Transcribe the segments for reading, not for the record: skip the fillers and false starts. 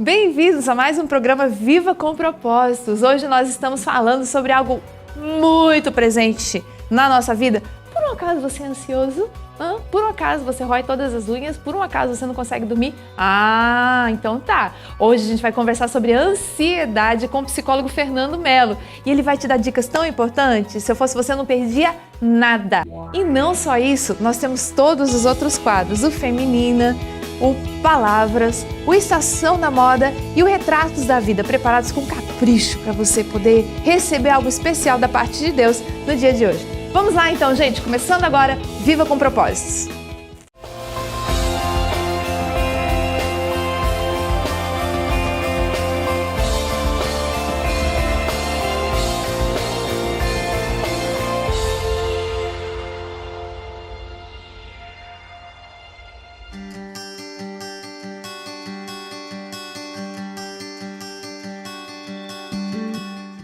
Bem-vindos a mais um programa Viva com Propósitos. Hoje nós estamos falando sobre algo muito presente na nossa vida. Por um acaso você é ansioso? Por um acaso você rói todas as unhas? Por um acaso você não consegue dormir? Então tá. Hoje a gente vai conversar sobre ansiedade com o psicólogo Fernando Melo. E ele vai te dar dicas tão importantes. Se eu fosse você, não perdia nada. E não só isso, nós temos todos os outros quadros. O Feminina, o Palavras, o Estação da Moda e o Retratos da Vida, preparados com capricho para você poder receber algo especial da parte de Deus no dia de hoje. Vamos lá então, gente, começando agora, Viva com Propósitos.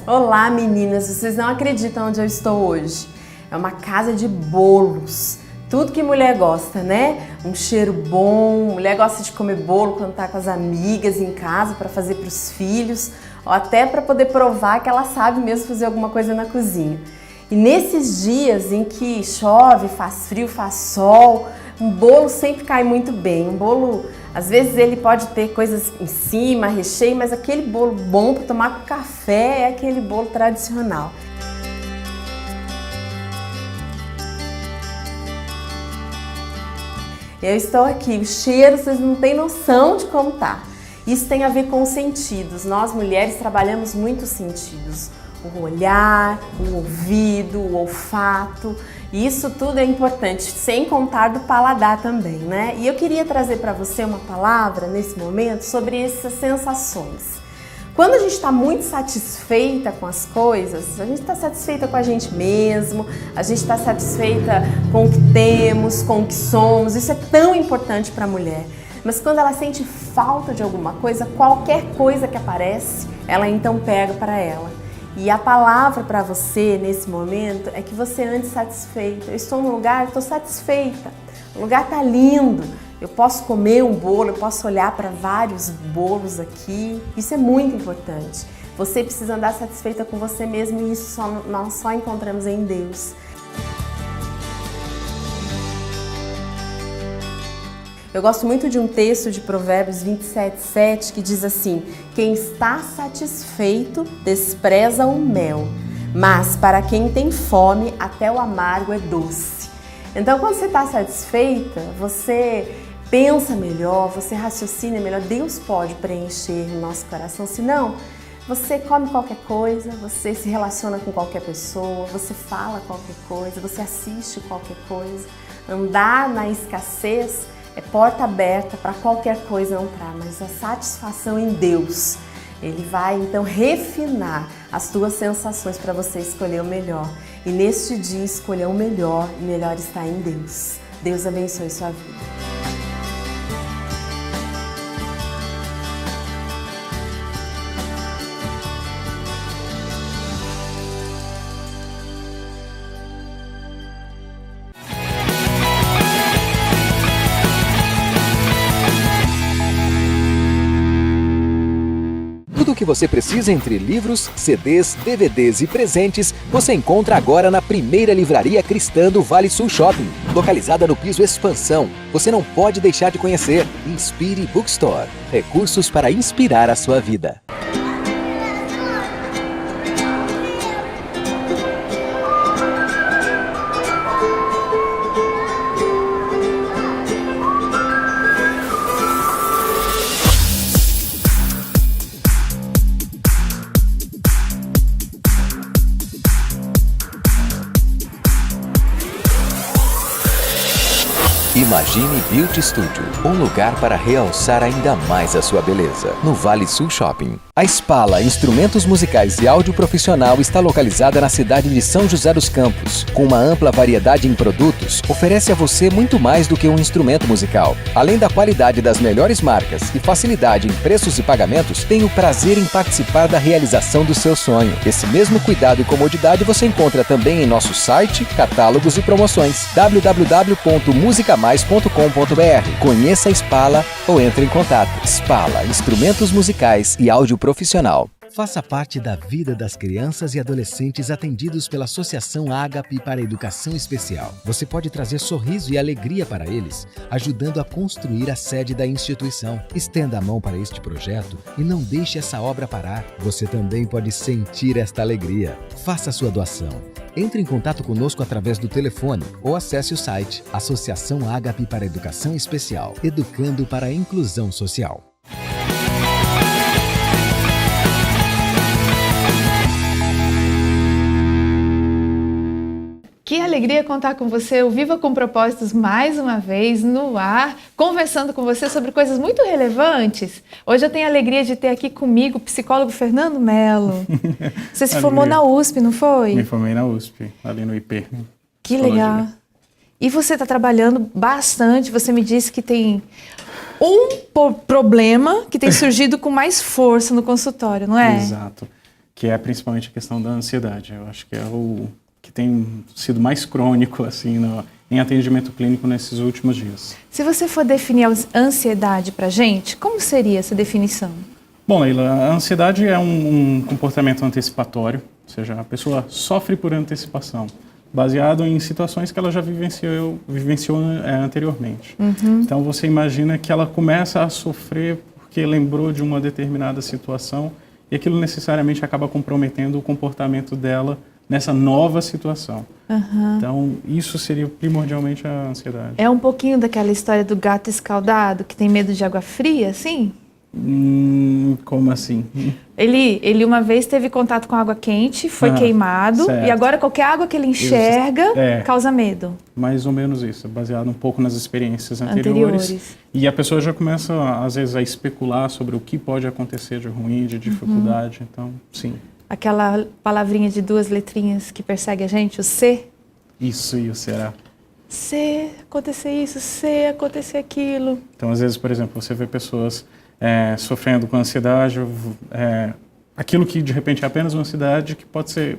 Olá meninas, vocês não acreditam onde eu estou hoje. É uma casa de bolos, tudo que mulher gosta, né? Um cheiro bom, mulher gosta de comer bolo quando tá com as amigas em casa para fazer para os filhos, ou até para poder provar que ela sabe mesmo fazer alguma coisa na cozinha. E nesses dias em que chove, faz frio, faz sol, um bolo sempre cai muito bem. Um bolo, às vezes ele pode ter coisas em cima, recheio, mas aquele bolo bom para tomar com café é aquele bolo tradicional. Eu estou aqui, o cheiro, vocês não têm noção de como tá. Isso tem a ver com os sentidos. Nós mulheres trabalhamos muitos sentidos. O olhar, o ouvido, o olfato. E isso tudo é importante, sem contar do paladar também, né? E eu queria trazer para você uma palavra nesse momento sobre essas sensações. Quando a gente está muito satisfeita com as coisas, a gente está satisfeita com a gente mesmo, a gente está satisfeita com o que temos, com o que somos, isso é tão importante para a mulher. Mas quando ela sente falta de alguma coisa, qualquer coisa que aparece, ela então pega para ela. E a palavra para você nesse momento é que você ande satisfeita. Eu estou num lugar, estou satisfeita, o lugar está lindo. Eu posso comer um bolo, eu posso olhar para vários bolos aqui. Isso é muito importante. Você precisa andar satisfeita com você mesmo e isso nós só encontramos em Deus. Eu gosto muito de um texto de Provérbios 27:7 que diz assim: quem está satisfeito despreza o mel, mas para quem tem fome até o amargo é doce. Então quando você está satisfeita, você pensa melhor, você raciocina melhor, Deus pode preencher o nosso coração, senão você come qualquer coisa, você se relaciona com qualquer pessoa, você fala qualquer coisa, você assiste qualquer coisa. Andar na escassez é porta aberta para qualquer coisa entrar, mas a satisfação em Deus, Ele vai então refinar as tuas sensações para você escolher o melhor. E neste dia escolher o melhor, e melhor está em Deus. Deus abençoe sua vida. Tudo o que você precisa entre livros, CDs, DVDs e presentes, você encontra agora na primeira livraria cristã do Vale Sul Shopping, localizada no piso Expansão. Você não pode deixar de conhecer Inspire Bookstore, recursos para inspirar a sua vida. Imagine Beauty Studio, um lugar para realçar ainda mais a sua beleza, no Vale Sul Shopping. A Spala Instrumentos Musicais e Áudio Profissional está localizada na cidade de São José dos Campos. Com uma ampla variedade em produtos, oferece a você muito mais do que um instrumento musical. Além da qualidade das melhores marcas e facilidade em preços e pagamentos, tem o prazer em participar da realização do seu sonho. Esse mesmo cuidado e comodidade você encontra também em nosso site, catálogos e promoções. www.musicamais.com.br. instrumentos.com.br. Conheça a Spala ou entre em contato. Spala, instrumentos musicais e áudio profissional. Faça parte da vida das crianças e adolescentes atendidos pela Associação Ágape para a Educação Especial. Você pode trazer sorriso e alegria para eles, ajudando a construir a sede da instituição. Estenda a mão para este projeto e não deixe essa obra parar. Você também pode sentir esta alegria. Faça sua doação. Entre em contato conosco através do telefone ou acesse o site Associação Ágape para a Educação Especial, educando para a inclusão social. Que alegria contar com você, o Viva com Propósitos, mais uma vez no ar, conversando com você sobre coisas muito relevantes. Hoje eu tenho a alegria de ter aqui comigo o psicólogo Fernando Mello. Você se formou na USP, não foi? Me formei na USP, ali no IP. Que legal. E você está trabalhando bastante, você me disse que tem um problema que tem surgido com mais força no consultório, não é? Exato, que é principalmente a questão da ansiedade. Eu acho que é o que tem sido mais crônico assim, em atendimento clínico nesses últimos dias. Se você for definir a ansiedade para a gente, como seria essa definição? Bom, Leila, a ansiedade é um comportamento antecipatório, ou seja, a pessoa sofre por antecipação, baseado em situações que ela já vivenciou anteriormente. Então você imagina que ela começa a sofrer porque lembrou de uma determinada situação e aquilo necessariamente acaba comprometendo o comportamento dela nessa nova situação. Então, isso seria primordialmente a ansiedade. É um pouquinho daquela história do gato escaldado, que tem medo de água fria, assim? Como assim? Ele uma vez teve contato com água quente, foi queimado, certo. E agora qualquer água que ele enxerga causa medo. Mais ou menos isso, baseado um pouco nas experiências anteriores. E a pessoa já começa, às vezes, a especular sobre o que pode acontecer de ruim, de dificuldade. Então, sim. Aquela palavrinha de 2 letrinhas que persegue a gente, o C. Isso, e o será. Se acontecer isso, se acontecer aquilo. Então, às vezes, por exemplo, você vê pessoas sofrendo com ansiedade, aquilo que de repente é apenas uma ansiedade que pode ser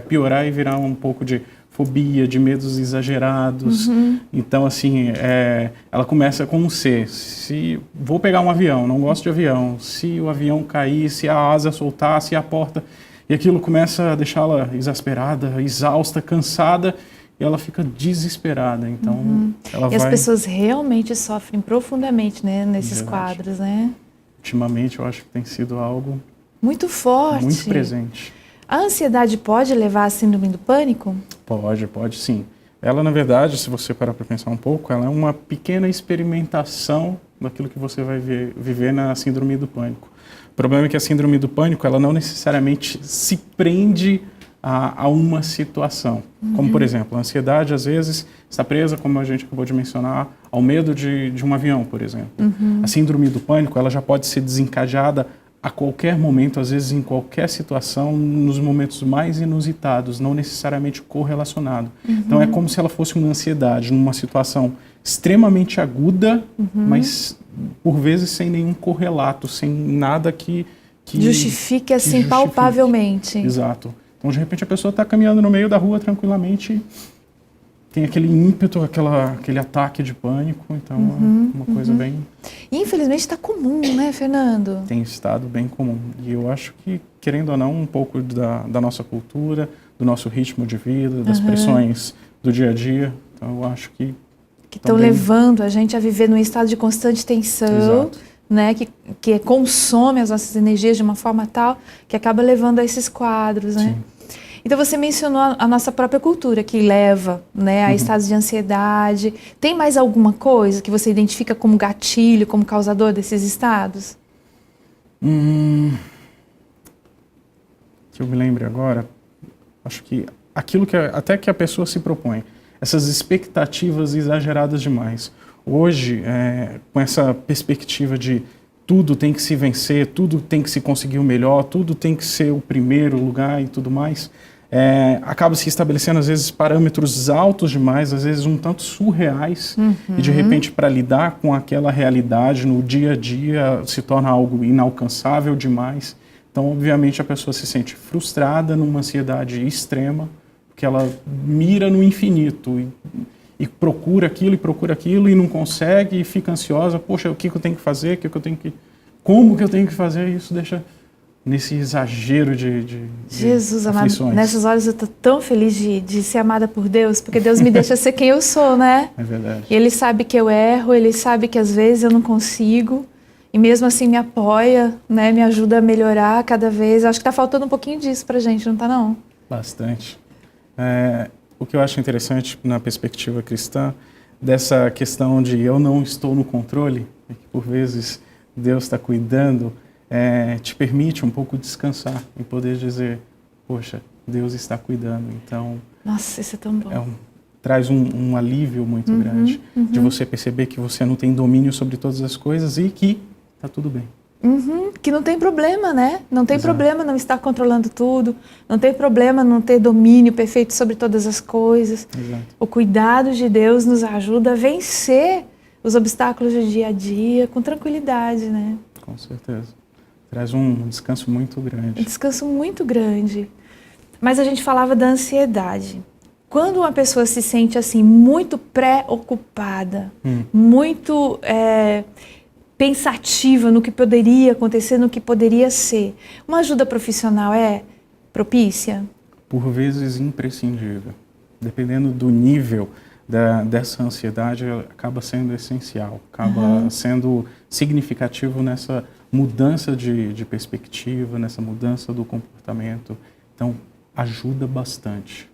piorar e virar um pouco de fobia, de medos exagerados. Então, assim, ela começa com um C. Se vou pegar um avião, não gosto de avião, se o avião cair, se a asa soltar, se a porta... E aquilo começa a deixá-la exasperada, exausta, cansada, e ela fica desesperada. Então, ela vai... E as pessoas realmente sofrem profundamente, né, nesses Verdade. quadros, né? Ultimamente, eu acho que tem sido algo muito forte. muito presente. A ansiedade pode levar à síndrome do pânico? Pode sim. Ela, na verdade, se você parar para pensar um pouco, ela é uma pequena experimentação daquilo que você vai viver na síndrome do pânico. O problema é que a síndrome do pânico, ela não necessariamente se prende a uma situação. Como, por exemplo, a ansiedade, às vezes, está presa, como a gente acabou de mencionar, ao medo de um avião, por exemplo. A síndrome do pânico, ela já pode ser desencadeada a qualquer momento, às vezes em qualquer situação, nos momentos mais inusitados, não necessariamente correlacionado. Então é como se ela fosse uma ansiedade numa situação extremamente aguda, mas por vezes sem nenhum correlato, sem nada que justifique assim palpavelmente. Exato. Então de repente a pessoa está caminhando no meio da rua tranquilamente, tem aquele ímpeto, aquele ataque de pânico, então é uma coisa bem... E infelizmente está comum, né, Fernando? Tem estado bem comum. E eu acho que, querendo ou não, um pouco da nossa cultura, do nosso ritmo de vida, das pressões do dia a dia, então eu acho que estão levando a gente a viver num estado de constante tensão, né, que consome as nossas energias de uma forma tal que acaba levando a esses quadros, né? Sim. Então você mencionou a nossa própria cultura que leva, né, a estados de ansiedade. Tem mais alguma coisa que você identifica como gatilho, como causador desses estados? Que eu me lembre agora, acho que aquilo que até que a pessoa se propõe, essas expectativas exageradas demais. Hoje, com essa perspectiva de tudo tem que se vencer, tudo tem que se conseguir o melhor, tudo tem que ser o primeiro lugar e tudo mais, acaba se estabelecendo, às vezes, parâmetros altos demais, às vezes um tanto surreais, e de repente, para lidar com aquela realidade no dia a dia, se torna algo inalcançável demais. Então, obviamente, a pessoa se sente frustrada, numa ansiedade extrema, porque ela mira no infinito. e procura aquilo e não consegue e fica ansiosa. Poxa, o que eu tenho que fazer? Como que eu tenho que fazer? Isso deixa nesse exagero de Jesus aflições. amado, nessas horas eu tô tão feliz de ser amada por Deus, porque Deus me deixa ser quem eu sou, né? É verdade. E Ele sabe que eu erro, Ele sabe que às vezes eu não consigo, e mesmo assim me apoia, né? Me ajuda a melhorar cada vez. Acho que tá faltando um pouquinho disso pra gente, não tá não? Bastante. O que eu acho interessante na perspectiva cristã, dessa questão de eu não estou no controle, é que por vezes Deus está cuidando, te permite um pouco descansar e poder dizer, poxa, Deus está cuidando. Então, nossa, isso é tão bom. Traz um alívio muito grande de você perceber que você não tem domínio sobre todas as coisas e que está tudo bem. Que não tem problema, né? Não tem Exato. problema não estar controlando tudo, não tem problema não ter domínio perfeito sobre todas as coisas. Exato. O cuidado de Deus nos ajuda a vencer os obstáculos do dia a dia com tranquilidade, né? Com certeza. Traz um descanso muito grande. Um descanso muito grande. Mas a gente falava da ansiedade. Quando uma pessoa se sente assim muito preocupada, muito pensativa no que poderia acontecer, no que poderia ser, uma ajuda profissional é propícia? Por vezes imprescindível. Dependendo do nível dessa ansiedade, ela acaba sendo essencial, acaba sendo significativo nessa mudança de perspectiva, nessa mudança do comportamento. Então, ajuda bastante.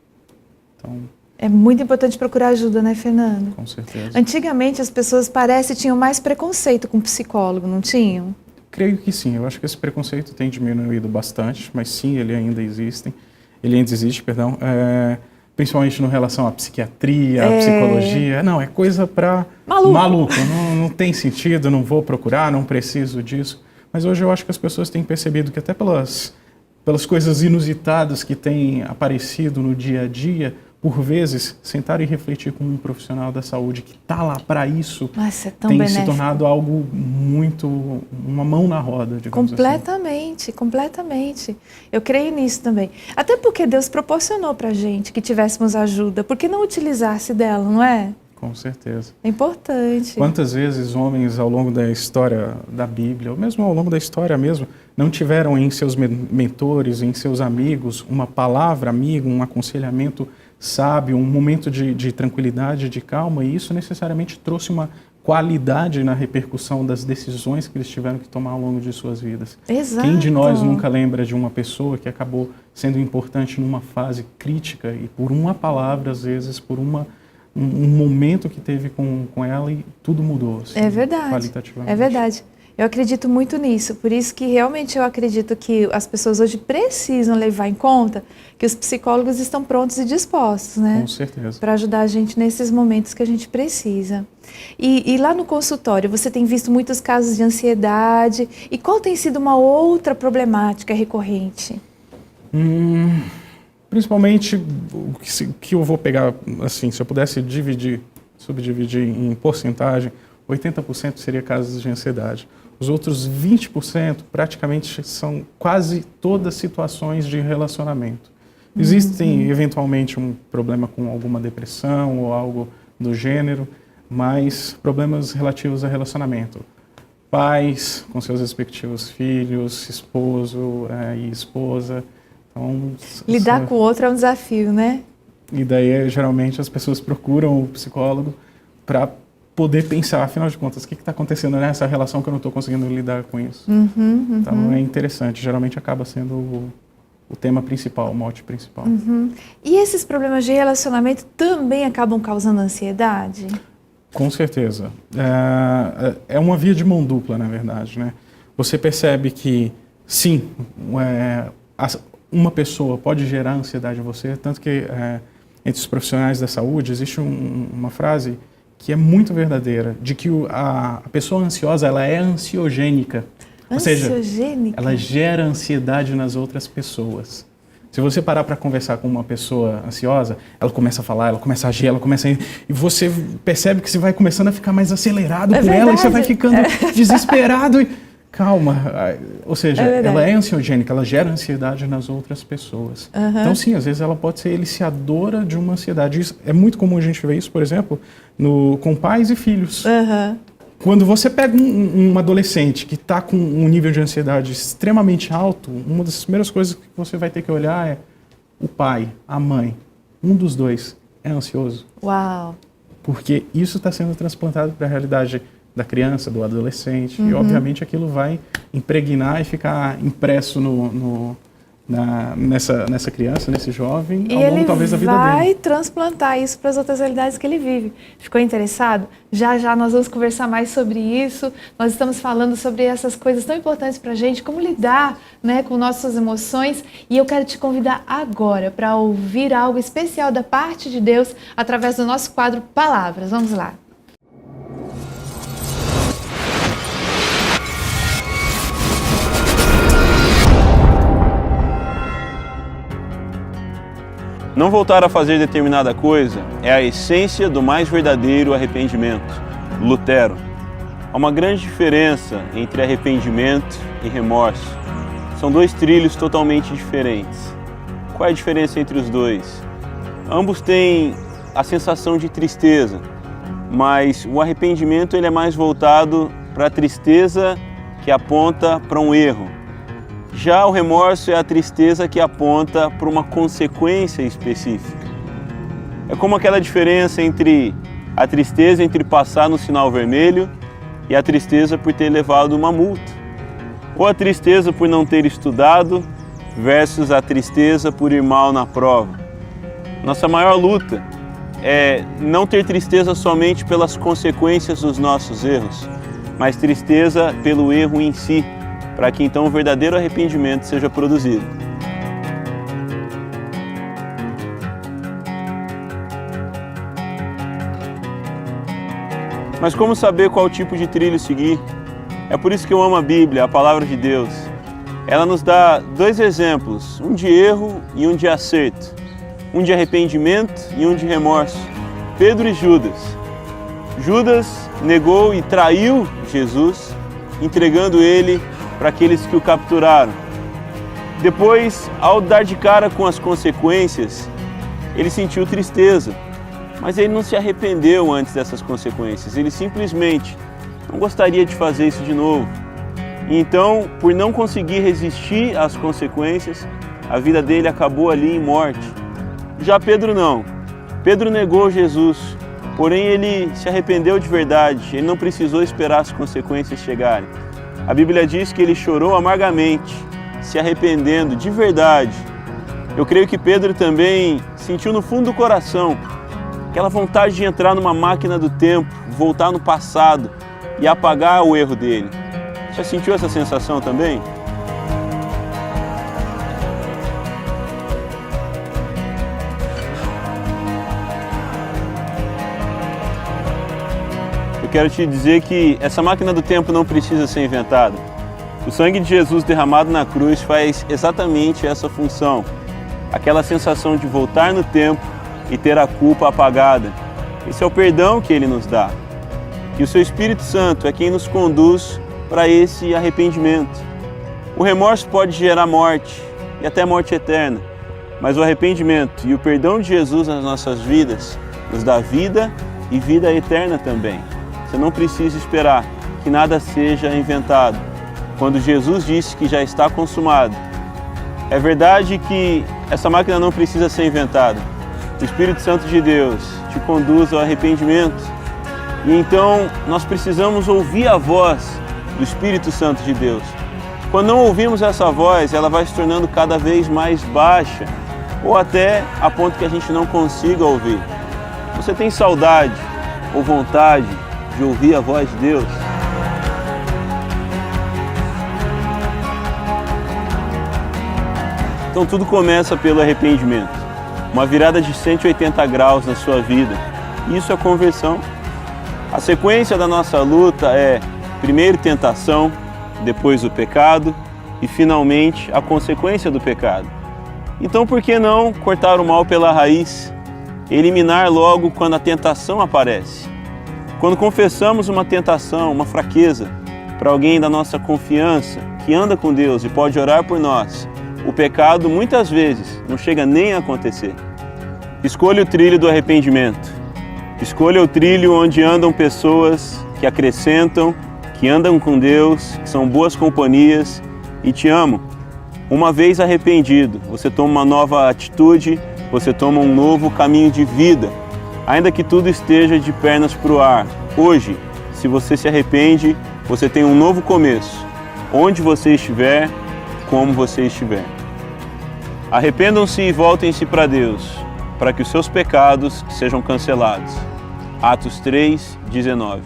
Então, é muito importante procurar ajuda, né, Fernando? Com certeza. Antigamente as pessoas parece tinham mais preconceito com psicólogo, não tinham? Creio que sim. Eu acho que esse preconceito tem diminuído bastante, mas sim, ele ainda existe. Principalmente no relação à psiquiatria, à psicologia. Não, é coisa para maluco. Não tem sentido, não vou procurar, não preciso disso. Mas hoje eu acho que as pessoas têm percebido que até pelas coisas inusitadas que têm aparecido no dia a dia, por vezes, sentar e refletir com um profissional da saúde que está lá para isso, nossa, é tão tem benéfico. se tornado algo muito, uma mão na roda, digamos assim. Completamente. Eu creio nisso também. Até porque Deus proporcionou para a gente que tivéssemos ajuda. Por que não utilizar-se dela, não é? Com certeza. É importante. Quantas vezes homens ao longo da história da Bíblia, ou mesmo ao longo da história mesmo, não tiveram em seus mentores, em seus amigos, uma palavra amiga, um aconselhamento sábio, um momento de tranquilidade, de calma, e isso necessariamente trouxe uma qualidade na repercussão das decisões que eles tiveram que tomar ao longo de suas vidas. Exato. Quem de nós nunca lembra de uma pessoa que acabou sendo importante numa fase crítica e por uma palavra, às vezes, por um momento que teve com ela e tudo mudou, assim, é verdade. Qualitativamente. É verdade. Eu acredito muito nisso, por isso que realmente eu acredito que as pessoas hoje precisam levar em conta que os psicólogos estão prontos e dispostos, né? Com certeza. Para ajudar a gente nesses momentos que a gente precisa. E lá no consultório, você tem visto muitos casos de ansiedade, e qual tem sido uma outra problemática recorrente? Principalmente, o que eu vou pegar, assim, se eu pudesse subdividir em porcentagem, 80% seria casos de ansiedade. Os outros 20% praticamente são quase todas situações de relacionamento. Existem, eventualmente, um problema com alguma depressão ou algo do gênero, mas problemas relativos a relacionamento. Pais com seus respectivos filhos, esposo e esposa. Então, lidar com o outro é um desafio, né? E daí, geralmente, as pessoas procuram o psicólogo para poder pensar, afinal de contas, o que está acontecendo nessa relação que eu não estou conseguindo lidar com isso. Então, é interessante. Geralmente, acaba sendo o tema principal, o mote principal. E esses problemas de relacionamento também acabam causando ansiedade? Com certeza. É uma via de mão dupla, na verdade, né? Você percebe que, sim, uma pessoa pode gerar ansiedade em você, tanto que entre os profissionais da saúde existe uma frase que é muito verdadeira, de que a pessoa ansiosa, ela é ansiogênica. Ou seja, ela gera ansiedade nas outras pessoas. Se você parar para conversar com uma pessoa ansiosa, ela começa a falar, ela começa a agir, e você percebe que você vai começando a ficar mais acelerado por ela, e você vai ficando desesperado. calma. Ou seja, É verdade. ela é ansiogênica, ela gera ansiedade nas outras pessoas. Então, sim, às vezes ela pode ser iniciadora de uma ansiedade. Isso, é muito comum a gente ver isso, por exemplo, com pais e filhos. Quando você pega um adolescente que está com um nível de ansiedade extremamente alto, uma das primeiras coisas que você vai ter que olhar é o pai, a mãe, um dos dois é ansioso. Uau! Porque isso está sendo transplantado para a realidade da criança, do adolescente, e obviamente aquilo vai impregnar e ficar impresso nessa criança, nesse jovem, E ao longo ele talvez da vida dele. vai transplantar isso para as outras realidades que ele vive. Ficou interessado? Já já nós vamos conversar mais sobre isso. Nós estamos falando sobre essas coisas tão importantes para a gente, como lidar, né, com nossas emoções. E eu quero te convidar agora para ouvir algo especial da parte de Deus através do nosso quadro Palavras. Vamos lá. Não voltar a fazer determinada coisa é a essência do mais verdadeiro arrependimento. Lutero. Há uma grande diferença entre arrependimento e remorso. São dois trilhos totalmente diferentes. Qual é a diferença entre os dois? Ambos têm a sensação de tristeza, mas o arrependimento ele é mais voltado para a tristeza que aponta para um erro. Já o remorso é a tristeza que aponta para uma consequência específica. É como aquela diferença entre a tristeza entre passar no sinal vermelho e a tristeza por ter levado uma multa. Ou a tristeza por não ter estudado versus a tristeza por ir mal na prova. Nossa maior luta é não ter tristeza somente pelas consequências dos nossos erros, mas tristeza pelo erro em si, para que então o verdadeiro arrependimento seja produzido. Mas como saber qual tipo de trilho seguir? É por isso que eu amo a Bíblia, a Palavra de Deus. Ela nos dá dois exemplos, um de erro e um de acerto, um de arrependimento e um de remorso. Pedro e Judas. Judas negou e traiu Jesus, entregando ele para aqueles que o capturaram. Depois, ao dar de cara com as consequências, ele sentiu tristeza, mas ele não se arrependeu antes dessas consequências. Ele simplesmente não gostaria de fazer isso de novo. E então, por não conseguir resistir às consequências, a vida dele acabou ali em morte. Já Pedro não. Pedro negou Jesus, porém ele se arrependeu de verdade. Ele não precisou esperar as consequências chegarem. A Bíblia diz que ele chorou amargamente, se arrependendo de verdade. Eu creio que Pedro também sentiu no fundo do coração aquela vontade de entrar numa máquina do tempo, voltar no passado e apagar o erro dele. Já sentiu essa sensação também? Eu quero te dizer que essa máquina do tempo não precisa ser inventada. O sangue de Jesus derramado na cruz faz exatamente essa função. Aquela sensação de voltar no tempo e ter a culpa apagada. Esse é o perdão que Ele nos dá. E o Seu Espírito Santo é quem nos conduz para esse arrependimento. O remorso pode gerar morte e até morte eterna, mas o arrependimento e o perdão de Jesus nas nossas vidas nos dá vida e vida eterna também. Você não precisa esperar que nada seja inventado. Quando Jesus disse que já está consumado, é verdade que essa máquina não precisa ser inventada. O Espírito Santo de Deus te conduz ao arrependimento. E então nós precisamos ouvir a voz do Espírito Santo de Deus. Quando não ouvimos essa voz, ela vai se tornando cada vez mais baixa, ou até a ponto que a gente não consiga ouvir. Você tem saudade ou vontade de ouvir a voz de Deus? Então tudo começa pelo arrependimento. Uma virada de 180 graus na sua vida. Isso é conversão. A sequência da nossa luta é primeiro tentação, depois o pecado e finalmente a consequência do pecado. Então por que não cortar o mal pela raiz? Eliminar logo quando a tentação aparece. Quando confessamos uma tentação, uma fraqueza, para alguém da nossa confiança, que anda com Deus e pode orar por nós, o pecado muitas vezes não chega nem a acontecer. Escolha o trilho do arrependimento. Escolha o trilho onde andam pessoas que acrescentam, que andam com Deus, que são boas companhias e te amam. Uma vez arrependido, você toma uma nova atitude, você toma um novo caminho de vida. Ainda que tudo esteja de pernas para o ar, hoje, se você se arrepende, você tem um novo começo. Onde você estiver, como você estiver. Arrependam-se e voltem-se para Deus, para que os seus pecados sejam cancelados. Atos 3, 19.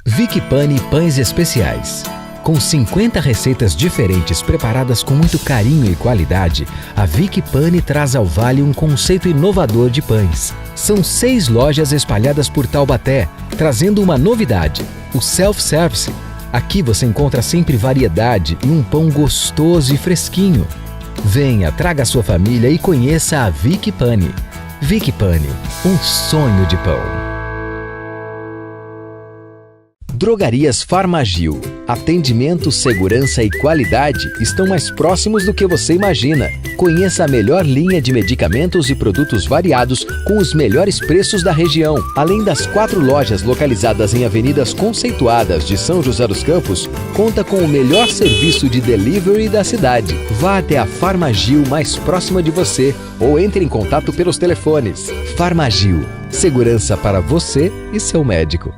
Vicky Pani Pães Especiais. Com 50 receitas diferentes preparadas com muito carinho e qualidade, a Vicky Pani traz ao Vale um conceito inovador de pães. São 6 lojas espalhadas por Taubaté, trazendo uma novidade, o self-service. Aqui você encontra sempre variedade e um pão gostoso e fresquinho. Venha, traga a sua família e conheça a Vicky Pani. Vicky Pani, um sonho de pão. Drogarias Farmagil. Atendimento, segurança e qualidade estão mais próximos do que você imagina. Conheça a melhor linha de medicamentos e produtos variados com os melhores preços da região. Além das 4 lojas localizadas em avenidas conceituadas de São José dos Campos, conta com o melhor serviço de delivery da cidade. Vá até a Farmagil mais próxima de você ou entre em contato pelos telefones. Farmagil. Segurança para você e seu médico.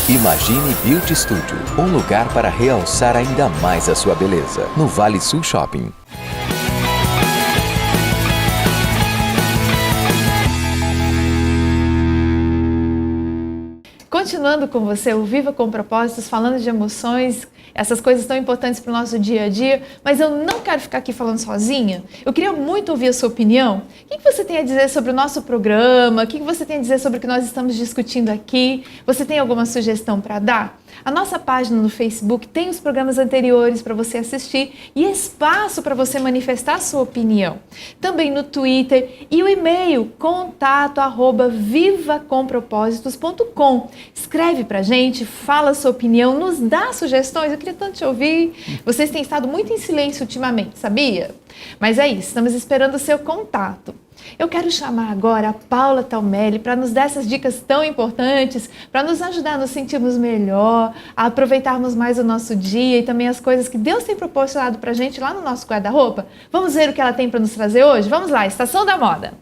Imagine Beauty Studio, um lugar para realçar ainda mais a sua beleza, no Vale Sul Shopping. Continuando com você, o Viva com Propósitos, falando de emoções, essas coisas tão importantes para o nosso dia a dia, mas eu não quero ficar aqui falando sozinha. Eu queria muito ouvir a sua opinião. O que você tem a dizer sobre o nosso programa? O que você tem a dizer sobre o que nós estamos discutindo aqui? Você tem alguma sugestão para dar? A nossa página no Facebook tem os programas anteriores para você assistir e espaço para você manifestar a sua opinião. Também no Twitter e o e-mail contato@vivacompropósitos.com. Escreve pra gente, fala a sua opinião, nos dá sugestões. Eu queria tanto te ouvir. Vocês têm estado muito em silêncio ultimamente, sabia? Mas é isso, estamos esperando o seu contato. Eu quero chamar agora a Paula Taumelli para nos dar essas dicas tão importantes, para nos ajudar a nos sentirmos melhor, a aproveitarmos mais o nosso dia e também as coisas que Deus tem proporcionado para a gente lá no nosso guarda-roupa. Vamos ver o que ela tem para nos trazer hoje? Vamos lá, Estação da Moda.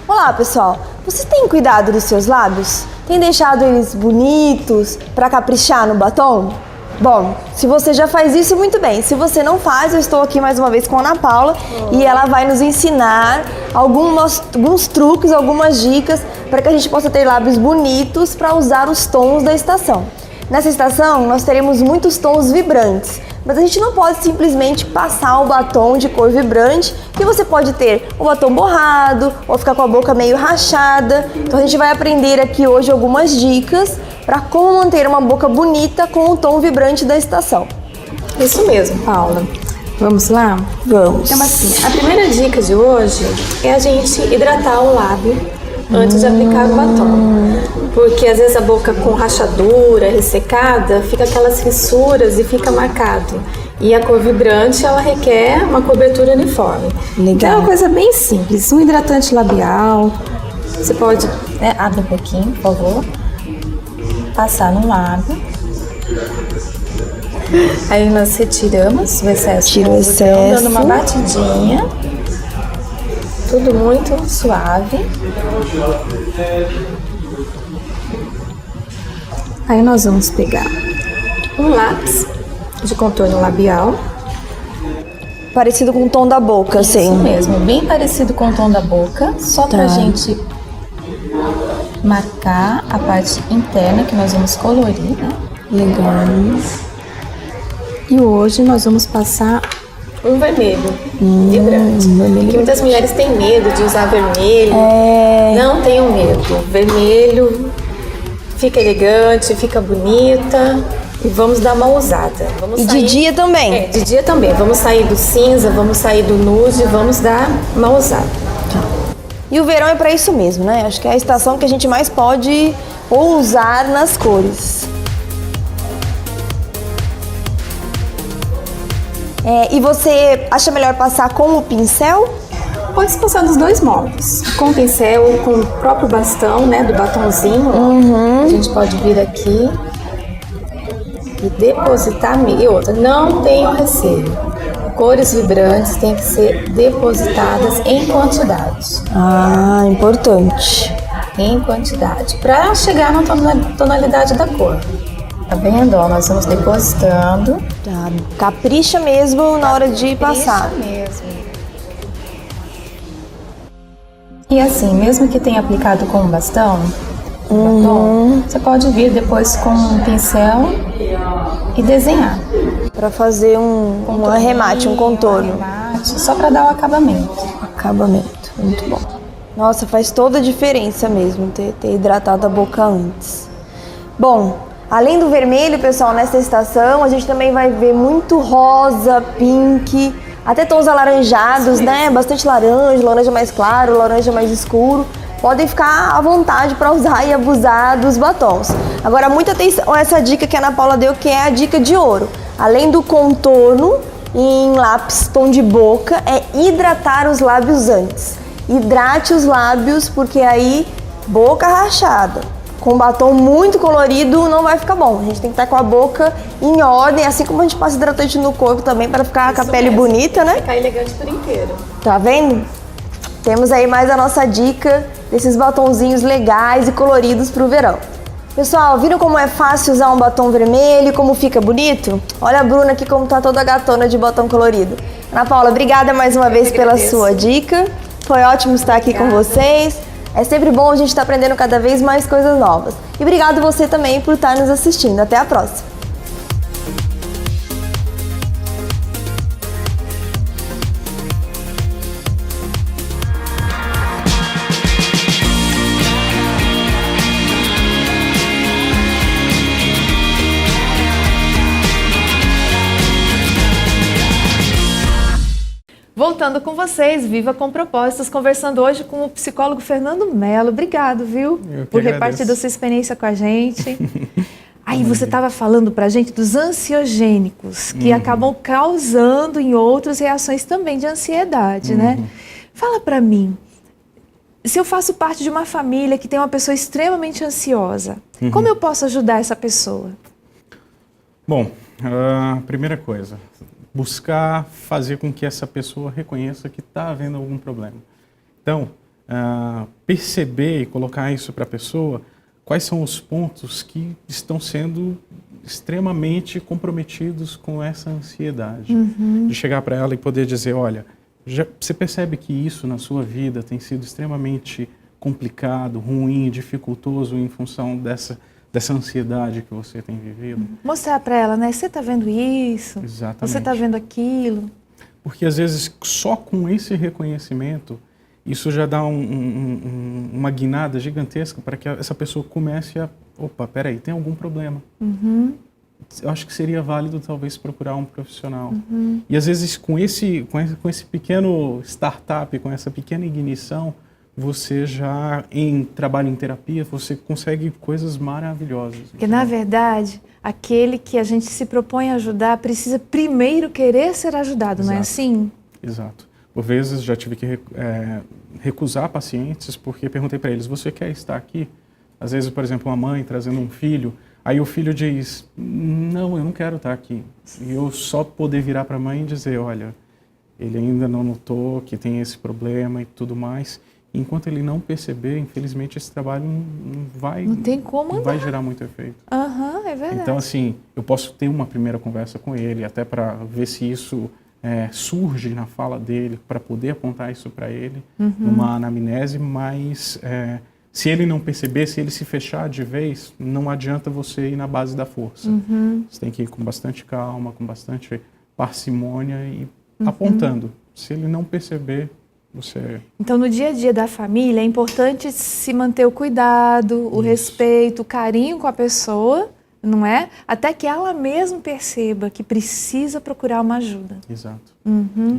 Olá pessoal, vocês têm cuidado dos seus lábios? Tem deixado eles bonitos para caprichar no batom? Bom, se você já faz isso, muito bem. Se você não faz, eu estou aqui mais uma vez com a Ana Paula e ela vai nos ensinar alguns truques, algumas dicas para que a gente possa ter lábios bonitos para usar os tons da estação. Nessa estação, nós teremos muitos tons vibrantes, mas a gente não pode simplesmente passar o batom de cor vibrante, que você pode ter o batom borrado ou ficar com a boca meio rachada. Então a gente vai aprender aqui hoje algumas dicas para como manter uma boca bonita com o tom vibrante da estação. Isso mesmo, Paula. Vamos lá? Vamos. Então assim, a primeira dica de hoje é a gente hidratar o lábio antes de aplicar o batom, porque às vezes a boca com rachadura, ressecada, fica aquelas fissuras e fica marcado. E a cor vibrante, ela requer uma cobertura uniforme. Legal. Então é uma coisa bem simples, um hidratante labial, você pode, abre um pouquinho, por favor, passar no lábio. Aí nós retiramos o excesso, tira o excesso, dando uma batidinha. Tudo muito suave. Aí nós vamos pegar um lápis de contorno labial. Parecido com o tom da boca, assim. Isso mesmo, bem parecido com o tom da boca, só pra gente marcar a parte interna que nós vamos colorir, né? Legal. E hoje nós vamos passar um vermelho vibrante. Porque muitas mulheres têm medo de usar vermelho. Não tenham medo. Vermelho fica elegante, fica bonita. E vamos dar uma ousada. E de dia também? De dia também. Vamos sair do cinza, vamos sair do nude, vamos dar uma ousada. E o verão é pra isso mesmo, né? Acho que é a estação que a gente mais pode ousar nas cores. E você acha melhor passar com o pincel? Pode passar dos dois modos. Com o pincel ou com o próprio bastão, né? Do batonzinho. A gente pode vir aqui e depositar. E outra, não tenham receio. Cores vibrantes têm que ser depositadas em quantidade. Ah, importante. Em quantidade, para chegar na tonalidade da cor. Tá vendo? Ó, nós vamos depositando. Tá, capricha mesmo na hora de passar. Capricha mesmo. E assim, mesmo que tenha aplicado com um bastão, batom, você pode vir depois com um pincel e desenhar. Pra fazer um arremate, um contorno. Só para dar o acabamento. Acabamento, muito bom. Nossa, faz toda a diferença mesmo ter hidratado a boca antes. Bom, além do vermelho, pessoal, nessa estação a gente também vai ver muito rosa, pink, até tons alaranjados, né? Bastante laranja, laranja mais claro, laranja mais escuro. Podem ficar à vontade para usar e abusar dos batons. Agora, muita atenção a essa dica que a Ana Paula deu, que é a dica de ouro. Além do contorno em lápis tom de boca, é hidratar os lábios antes. Hidrate os lábios, porque aí, boca rachada, com batom muito colorido, não vai ficar bom. A gente tem que estar com a boca em ordem, assim como a gente passa hidratante no corpo também, para ficar com a pele bonita, né? Ficar elegante por inteiro. Tá vendo? Temos aí mais a nossa dica desses batonzinhos legais e coloridos pro verão. Pessoal, viram como é fácil usar um batom vermelho, como fica bonito? Olha a Bruna aqui como tá toda gatona de batom colorido. Ana Paula, obrigada mais uma vez pela sua dica. Foi ótimo estar aqui com vocês. É sempre bom a gente estar aprendendo cada vez mais coisas novas. E obrigado você também por estar nos assistindo. Até a próxima. Voltando com vocês, Viva com Propósitos, conversando hoje com o psicólogo Fernando Mello. Obrigado, viu, por repartir da sua experiência com a gente. Aí você estava falando pra gente dos ansiogênicos, que acabam causando em outros reações também de ansiedade, né? Fala pra mim, se eu faço parte de uma família que tem uma pessoa extremamente ansiosa, como eu posso ajudar essa pessoa? Bom, a primeira coisa, buscar fazer com que essa pessoa reconheça que está havendo algum problema. Então, perceber e colocar isso para a pessoa, quais são os pontos que estão sendo extremamente comprometidos com essa ansiedade. De chegar para ela e poder dizer, olha, você percebe que isso na sua vida tem sido extremamente complicado, ruim, dificultoso em função dessa ansiedade que você tem vivido. Mostrar para ela, né? Você está vendo isso? Exatamente. Você está vendo aquilo? Porque às vezes só com esse reconhecimento, isso já dá uma guinada gigantesca para que essa pessoa comece a... Opa, peraí, tem algum problema. Eu acho que seria válido talvez procurar um profissional. E às vezes com esse pequeno startup, com essa pequena ignição, você já, em trabalho em terapia, você consegue coisas maravilhosas. Porque, na verdade, aquele que a gente se propõe a ajudar precisa primeiro querer ser ajudado, não é assim? Exato. Por vezes já tive que recusar pacientes porque perguntei para eles, você quer estar aqui? Às vezes, por exemplo, uma mãe trazendo um filho, aí o filho diz, não, eu não quero estar aqui. E eu só poder virar para a mãe e dizer, olha, ele ainda não notou que tem esse problema e tudo mais. Enquanto ele não perceber, infelizmente, esse trabalho não tem como não vai gerar muito efeito. É verdade. Então, assim, eu posso ter uma primeira conversa com ele, até para ver se isso surge na fala dele, para poder apontar isso para ele, numa anamnese, mas se ele não perceber, se ele se fechar de vez, não adianta você ir na base da força. Você tem que ir com bastante calma, com bastante parcimônia e apontando. Se ele não perceber, você... Então, no dia a dia da família, é importante se manter o cuidado, o respeito, o carinho com a pessoa, não é? Até que ela mesma perceba que precisa procurar uma ajuda. Exato.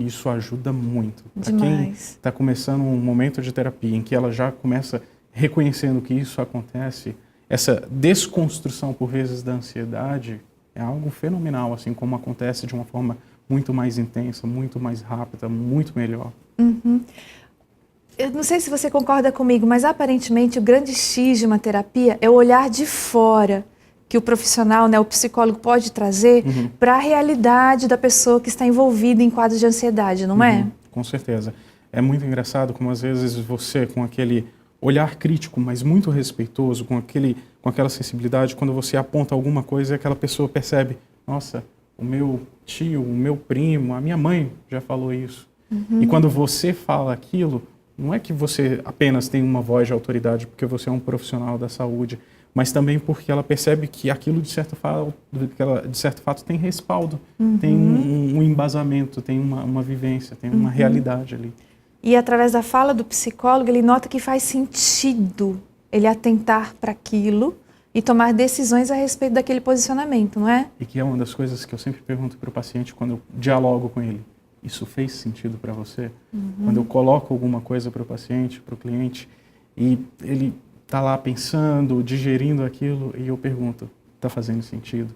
Isso ajuda muito. Para Demais. quem está começando um momento de terapia em que ela já começa reconhecendo que isso acontece, essa desconstrução, por vezes, da ansiedade é algo fenomenal, assim como acontece de uma forma muito mais intensa, muito mais rápida, muito melhor. Eu não sei se você concorda comigo, mas aparentemente o grande X de uma terapia é o olhar de fora que o profissional, né, o psicólogo pode trazer para a realidade da pessoa que está envolvida em quadros de ansiedade, não é? Com certeza. É muito engraçado como às vezes você, com aquele olhar crítico, mas muito respeitoso, com aquela sensibilidade, quando você aponta alguma coisa, aquela pessoa percebe, nossa, o meu tio, o meu primo, a minha mãe já falou isso. E quando você fala aquilo, não é que você apenas tem uma voz de autoridade porque você é um profissional da saúde, mas também porque ela percebe que aquilo de certo fato tem respaldo, tem um embasamento, tem uma vivência, tem uma realidade ali. E através da fala do psicólogo, ele nota que faz sentido ele atentar para aquilo e tomar decisões a respeito daquele posicionamento, não é? E que é uma das coisas que eu sempre pergunto para o paciente quando eu dialogo com ele. Isso fez sentido para você? Quando eu coloco alguma coisa para o paciente, para o cliente, e ele está lá pensando, digerindo aquilo, e eu pergunto, está fazendo sentido?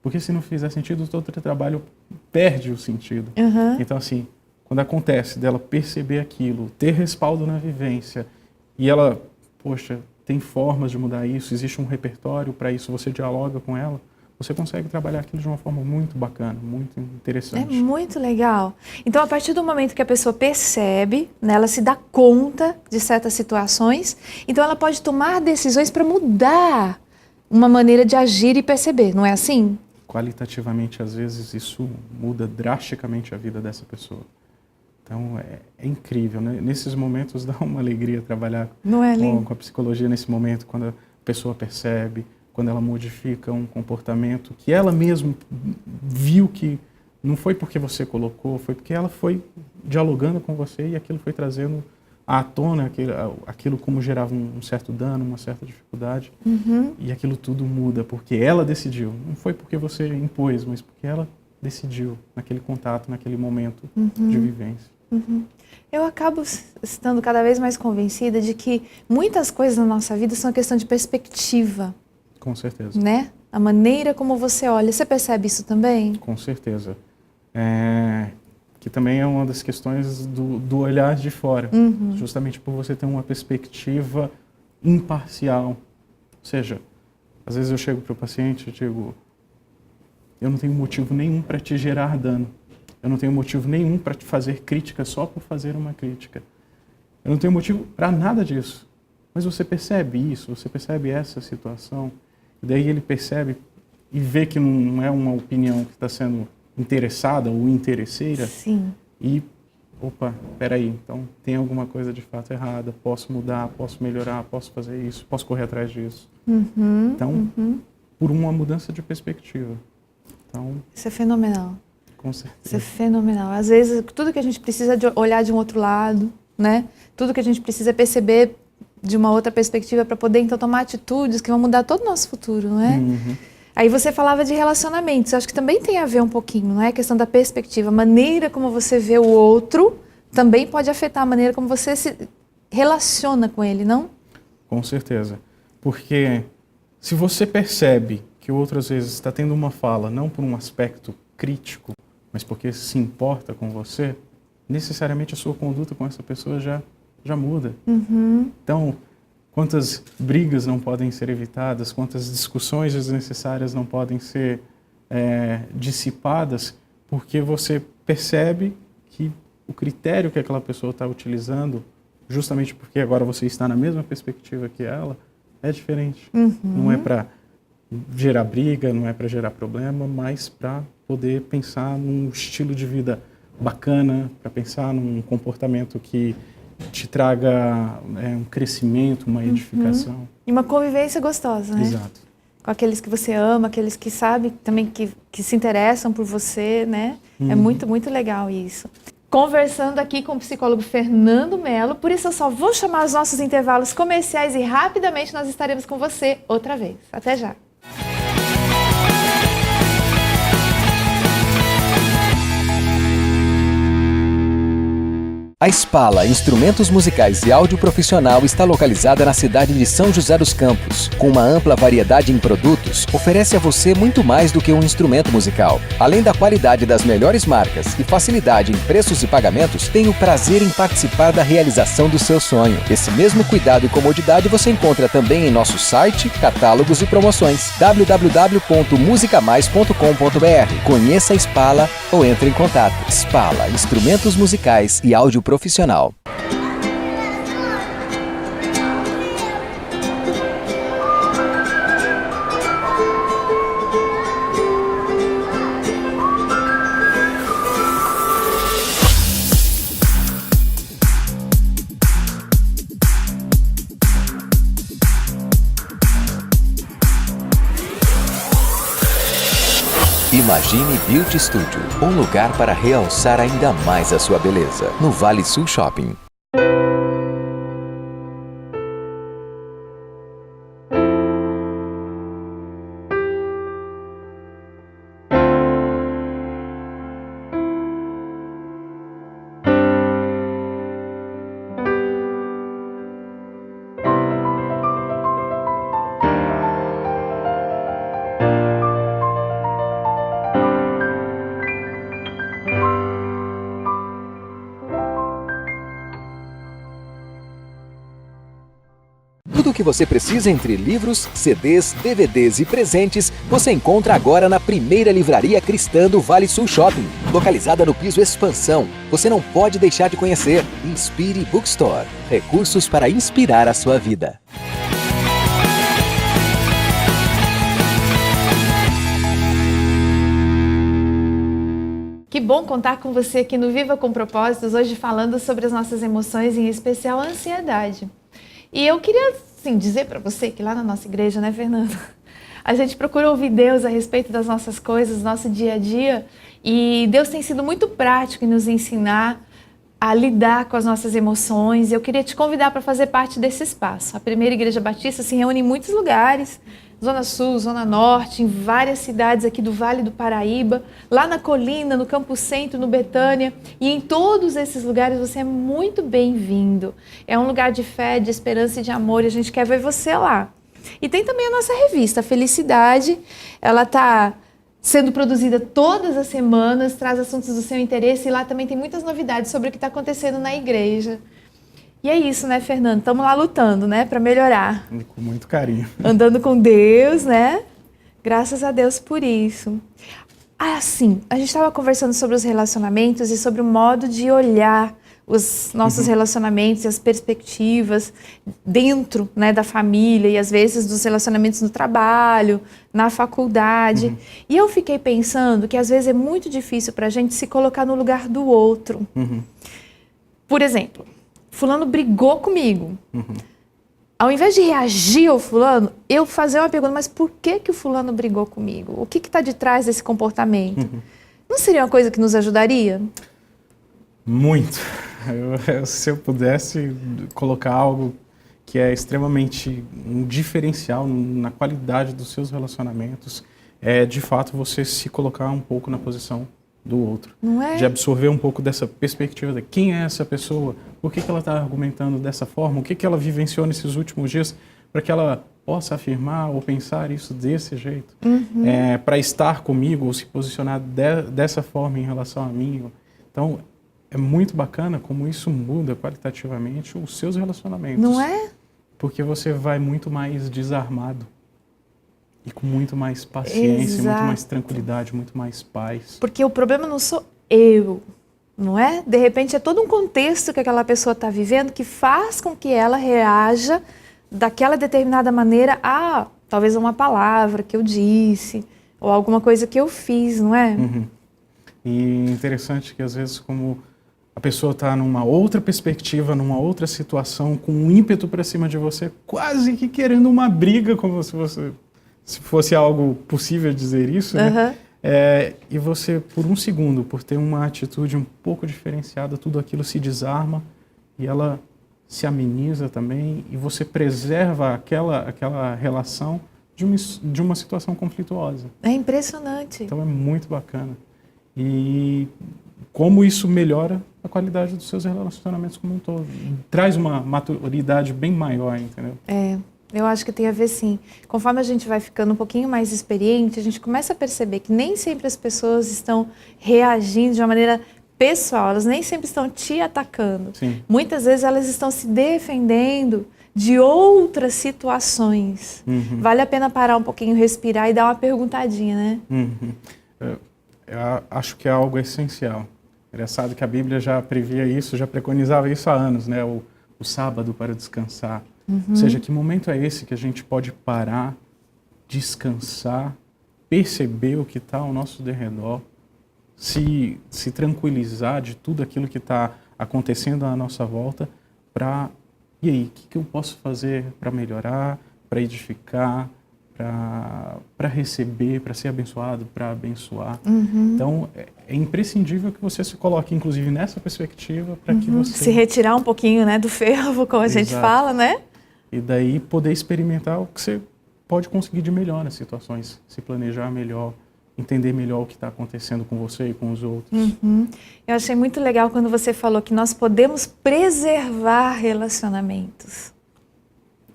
Porque se não fizer sentido, todo o trabalho perde o sentido. Então, assim, quando acontece dela perceber aquilo, ter respaldo na vivência, e ela, poxa, tem formas de mudar isso, existe um repertório para isso, você dialoga com ela, você consegue trabalhar aquilo de uma forma muito bacana, muito interessante. É muito legal. Então, a partir do momento que a pessoa percebe, né, ela se dá conta de certas situações, então ela pode tomar decisões para mudar uma maneira de agir e perceber, não é assim? Qualitativamente, às vezes, isso muda drasticamente a vida dessa pessoa. Então, é incrível, né? Nesses momentos dá uma alegria trabalhar não é lindo? Com a psicologia nesse momento, quando a pessoa percebe, quando ela modifica um comportamento que ela mesma viu que não foi porque você colocou, foi porque ela foi dialogando com você e aquilo foi trazendo à tona aquilo como gerava um certo dano, uma certa dificuldade. E aquilo tudo muda porque ela decidiu. Não foi porque você impôs, mas porque ela decidiu naquele contato, naquele momento de vivência. Eu acabo estando cada vez mais convencida de que muitas coisas na nossa vida são questão de perspectiva. Com certeza. Né? A maneira como você olha. Você percebe isso também? Com certeza. Que também é uma das questões do olhar de fora. Justamente por você ter uma perspectiva imparcial. Ou seja, às vezes eu chego para o paciente e digo, eu não tenho motivo nenhum para te gerar dano. Eu não tenho motivo nenhum para te fazer crítica só por fazer uma crítica. Eu não tenho motivo para nada disso. Mas você percebe isso, você percebe essa situação, e daí ele percebe e vê que não é uma opinião que está sendo interessada ou interesseira. Sim. E, opa, peraí, então tem alguma coisa de fato errada, posso mudar, posso melhorar, posso fazer isso, posso correr atrás disso. Então, por uma mudança de perspectiva. Então, isso é fenomenal. Com certeza. Isso é fenomenal. Às vezes, tudo que a gente precisa é olhar de um outro lado, né? Tudo que a gente precisa é perceber de uma outra perspectiva para poder, então, tomar atitudes que vão mudar todo o nosso futuro, não é? Aí você falava de relacionamentos, acho que também tem a ver um pouquinho, não é? A questão da perspectiva, a maneira como você vê o outro também pode afetar a maneira como você se relaciona com ele, não? Com certeza. Porque se você percebe que o outro, às vezes, está tendo uma fala, não por um aspecto crítico, mas porque se importa com você, necessariamente a sua conduta com essa pessoa já muda. Então, quantas brigas não podem ser evitadas, quantas discussões desnecessárias não podem ser dissipadas, porque você percebe que o critério que aquela pessoa está utilizando, justamente porque agora você está na mesma perspectiva que ela, é diferente. Não é para gerar briga, não é para gerar problema, mas para poder pensar num estilo de vida bacana, para pensar num comportamento que te traga um crescimento, uma edificação. E uma convivência gostosa, né? Exato. Com aqueles que você ama, aqueles que sabem também que se interessam por você, né? É muito, muito legal isso. Conversando aqui com o psicólogo Fernando Melo, por isso eu só vou chamar os nossos intervalos comerciais e rapidamente nós estaremos com você outra vez. Até já! A Spala Instrumentos Musicais e Áudio Profissional está localizada na cidade de São José dos Campos. Com uma ampla variedade em produtos, oferece a você muito mais do que um instrumento musical. Além da qualidade das melhores marcas e facilidade em preços e pagamentos, tem o prazer em participar da realização do seu sonho. Esse mesmo cuidado e comodidade você encontra também em nosso site, catálogos e promoções. www.musicamais.com.br. Conheça a Spala ou entre em contato. Spala Instrumentos Musicais e Áudio Profissional. Imagine Beauty Studio, um lugar para realçar ainda mais a sua beleza, no Vale Sul Shopping. Tudo o que você precisa entre livros, CDs, DVDs e presentes, você encontra agora na primeira livraria cristã do Vale Sul Shopping, localizada no piso Expansão. Você não pode deixar de conhecer Inspire Bookstore, recursos para inspirar a sua vida. Que bom contar com você aqui no Viva com Propósitos, hoje falando sobre as nossas emoções, em especial a ansiedade. E eu queria, dizer para você que lá na nossa igreja, né, Fernando? A gente procura ouvir Deus a respeito das nossas coisas, do nosso dia a dia. E Deus tem sido muito prático em nos ensinar a lidar com as nossas emoções. E eu queria te convidar para fazer parte desse espaço. A Primeira Igreja Batista se reúne em muitos lugares, Zona Sul, Zona Norte, em várias cidades aqui do Vale do Paraíba, lá na Colina, no Campo Centro, no Betânia. E em todos esses lugares você é muito bem-vindo. É um lugar de fé, de esperança e de amor e a gente quer ver você lá. E tem também a nossa revista, Felicidade. Ela está sendo produzida todas as semanas, traz assuntos do seu interesse e lá também tem muitas novidades sobre o que está acontecendo na igreja. E é isso, né, Fernando? Estamos lá lutando, né, para melhorar. Com muito carinho. Andando com Deus, né? Graças a Deus por isso. Ah, sim, a gente estava conversando sobre os relacionamentos e sobre o modo de olhar os nossos relacionamentos e as perspectivas dentro, né, da família e às vezes dos relacionamentos no trabalho, na faculdade. E eu fiquei pensando que às vezes é muito difícil para a gente se colocar no lugar do outro. Por exemplo, fulano brigou comigo. Ao invés de reagir ao fulano, eu fazer uma pergunta, mas por que o fulano brigou comigo? O que está de trás desse comportamento? Não seria uma coisa que nos ajudaria? Muito. Se eu pudesse colocar algo que é extremamente um diferencial na qualidade dos seus relacionamentos, é de fato você se colocar um pouco na posição do outro. Não é? De absorver um pouco dessa perspectiva de quem é essa pessoa, por que ela está argumentando dessa forma, o que ela vivenciou nesses últimos dias, para que ela possa afirmar ou pensar isso desse jeito. Para estar comigo ou se posicionar dessa forma em relação a mim. Então, é muito bacana como isso muda qualitativamente os seus relacionamentos. Não é? Porque você vai muito mais desarmado. E com muito mais paciência, muito mais tranquilidade, muito mais paz. Porque o problema não sou eu. não é? De repente é todo um contexto que aquela pessoa está vivendo que faz com que ela reaja daquela determinada maneira a talvez uma palavra que eu disse ou alguma coisa que eu fiz, não é? Uhum. E interessante que às vezes como a pessoa está numa outra perspectiva, numa outra situação, com um ímpeto para cima de você, quase que querendo uma briga, como se fosse algo possível dizer isso, né? E você, por um segundo, por ter uma atitude um pouco diferenciada, tudo aquilo se desarma e ela se ameniza também e você preserva aquela relação de uma situação conflituosa. É impressionante. Então é muito bacana. E como isso melhora a qualidade dos seus relacionamentos como um todo. Traz uma maturidade bem maior, entendeu? Eu acho que tem a ver sim. Conforme a gente vai ficando um pouquinho mais experiente, a gente começa a perceber que nem sempre as pessoas estão reagindo de uma maneira pessoal, elas nem sempre estão te atacando. Sim. Muitas vezes elas estão se defendendo de outras situações. Vale a pena parar um pouquinho, respirar e dar uma perguntadinha, né? Eu acho que é algo essencial. Engraçado que a Bíblia já previa isso, já preconizava isso há anos, né? O sábado para descansar. Ou seja, que momento é esse que a gente pode parar, descansar, perceber o que está ao nosso derredor, se tranquilizar de tudo aquilo que está acontecendo à nossa volta, e aí, o que eu posso fazer para melhorar, para edificar, para receber, para ser abençoado, para abençoar. Então, é imprescindível que você se coloque, inclusive, nessa perspectiva, para que você... Se retirar um pouquinho, né, do fervo, como a gente fala, né? E daí poder experimentar o que você pode conseguir de melhor nas situações, se planejar melhor, entender melhor o que está acontecendo com você e com os outros. Eu achei muito legal quando você falou que nós podemos preservar relacionamentos.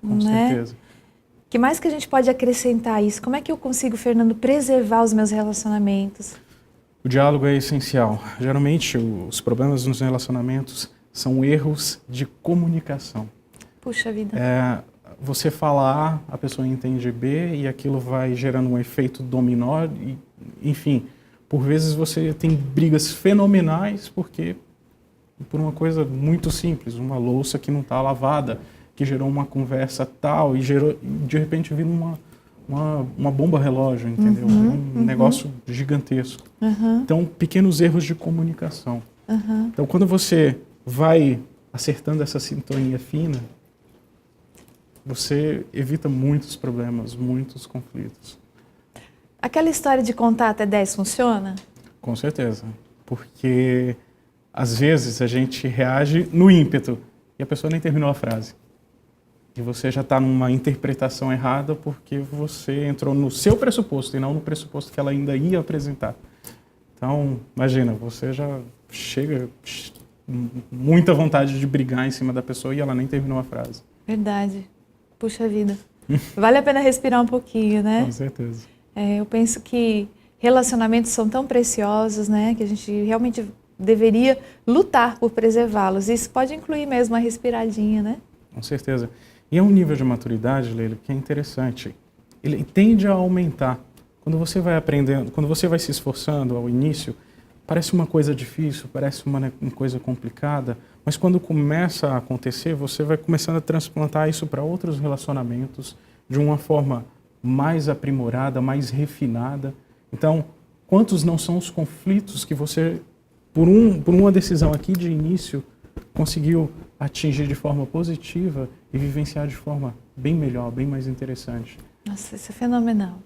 Com né? certeza. O que mais que a gente pode acrescentar a isso? Como é que eu consigo, Fernando, preservar os meus relacionamentos? O diálogo é essencial. Geralmente, os problemas nos relacionamentos são erros de comunicação. Puxa vida. Você fala A, a pessoa entende B e aquilo vai gerando um efeito dominó. E, enfim, por vezes você tem brigas fenomenais porque por uma coisa muito simples, uma louça que não está lavada, que gerou uma conversa tal e de repente vira uma bomba relógio, entendeu? Um negócio gigantesco. Então, pequenos erros de comunicação. Então, quando você vai acertando essa sintonia fina, você evita muitos problemas, muitos conflitos. Aquela história de contar até 10 funciona? Com certeza. Porque, às vezes, a gente reage no ímpeto e a pessoa nem terminou a frase. E você já está numa interpretação errada porque você entrou no seu pressuposto e não no pressuposto que ela ainda ia apresentar. Então, imagina, você já chega muita vontade de brigar em cima da pessoa e ela nem terminou a frase. Verdade. Puxa vida. Vale a pena respirar um pouquinho, né? Com certeza. Eu penso que relacionamentos são tão preciosos, né? Que a gente realmente deveria lutar por preservá-los. Isso pode incluir mesmo a respiradinha, né? Com certeza. E é um nível de maturidade, Leila, que é interessante. Ele tende a aumentar. Quando você vai aprendendo, quando você vai se esforçando ao início, parece uma coisa difícil, parece uma coisa complicada, mas quando começa a acontecer, você vai começando a transplantar isso para outros relacionamentos de uma forma mais aprimorada, mais refinada. Então, quantos não são os conflitos que você, por uma decisão aqui de início, conseguiu atingir de forma positiva e vivenciar de forma bem melhor, bem mais interessante. Nossa, isso é fenomenal.